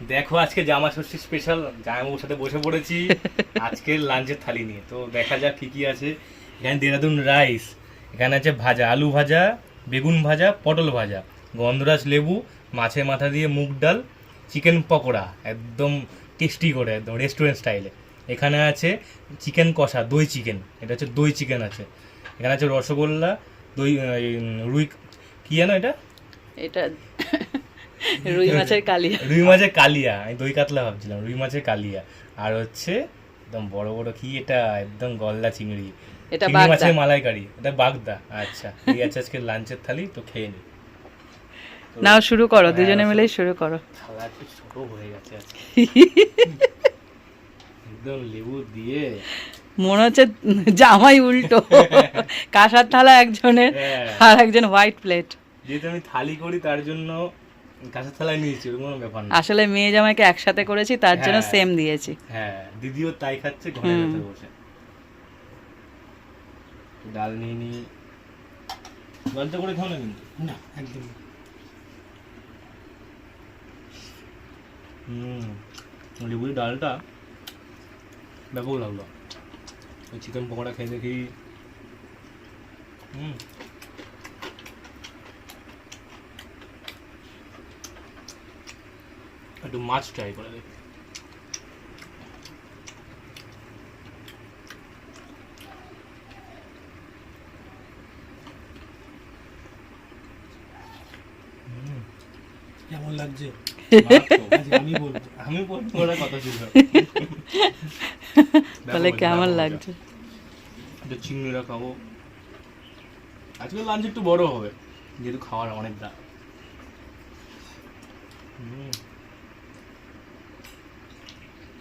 দেখো আজকে জামা ষষ্ঠী স্পেশাল জামাইবাবুর সাথে বসে পড়েছি আজকের লাঞ্চের থালি নিয়ে। তো দেখা যাক কি কি আছে। এখানে দেরাদুন রাইস, এখানে আছে ভাজা, আলু ভাজা, বেগুন ভাজা, পটল ভাজা, গন্ধরাজ লেবু, মাছের মাথা দিয়ে মুগ ডাল, চিকেন পকোড়া একদম টেস্টি করে, একদম রেস্টুরেন্ট স্টাইলে। এখানে আছে চিকেন কষা, দই চিকেন, এটা হচ্ছে দই চিকেন আছে। এখানে আছে রসগোল্লা, দই রুই, কি জানো এটা? এটা রুই মাছের কালিয়া। রুই মাছের কালিয়া, আমি দই কাতলা ভাবছিলাম, রুই মাছের কালিয়া। আর হচ্ছে একদম বড় বড় কি এটা, একদম গলদা চিংড়ি, এটা চিংড়ি বাগদা। মাছের মালাইকারি, এটা বাগদা। আচ্ছা, এই আছে আজকে লাঞ্চের থালি, তো খেয়ে নি। নাও শুরু করো, হ্যাঁ, দুজনে মিলেই শুরু করো। থালা একটু ছোট হয়ে গেছে আজকে। একদম লেবু দিয়ে। মনে হচ্ছে জামাই উল্টো, কাঁসার থালা একজনের হ্যাঁ, আর একজন হোয়াইট প্লেট। যেহেতু আমি থালি করি তার জন্য কাঁচের থালায় নিয়েছি, ওর কোনো ব্যাপার না। আসলে মেয়ে জামাইকে একসাথে করেছি, তার জন্য হ্যাঁ। সেম দিয়েছি। হ্যাঁ, দিদিও তাই খাচ্ছে ঘরের হুম। ভেতরে বসে। ডাল নিয়ে নি, লজ্জা করে খাও না কিন্তু। না একদম না। লেবুর ডালটা ব্যাপক লাগলো। ওই চিকেন পকোড়া খেয়ে দেখি। হুম, একটু মাছ ট্রাই করে দেখি। কেমন লাগছে? মাছ তো, আজকে আমি বলবো। আমি বলবো ওরা কথা ছিল। তাহলে ব্যাপক কেমন ব্যাপক লাগছে? এটা চিংড়িটা খাবো। আজকে লাঞ্চ একটু বড় হবে, যেহেতু খাওয়ার অনেক দাম।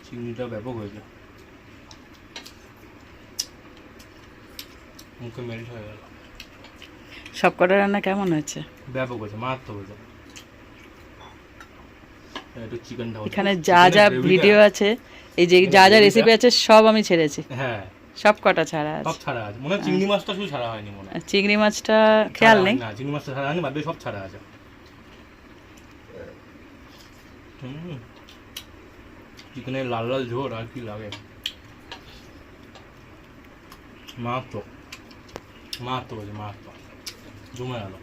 চিংড়িটা ব্যাপক হয়েছে, মুখে মেল্ট হয়ে গেল। সব কটা রান্না কেমন হয়েছে? ব্যাপক হয়েছে, মারাত্মক হয়েছে। একটু চিকেনটা এখানে যা যা ভিডিও আছে, এই যে যা যা রেসিপি আছে সব আমি ছেড়েছি, হ্যাঁ, সব কটা ছাড়া সব আছে। ছাড়া আছে। মনে হয় চিংড়ি মাছটা শুধু ছাড়া হয়নি, মনে হয়। আর চিংড়ি মাছটা খেয়াল ছাড়া নেই। হয়নি, না চিংড়ি মাছটা ছাড়া হয়নি, বাদ বাকি সব ছাড়া আছে। চিকেনের লাল লাল ঝোল আর কি লাগে, মারাত্মক মারাত্মক হয়েছে, মারাত্মক জমে গেল।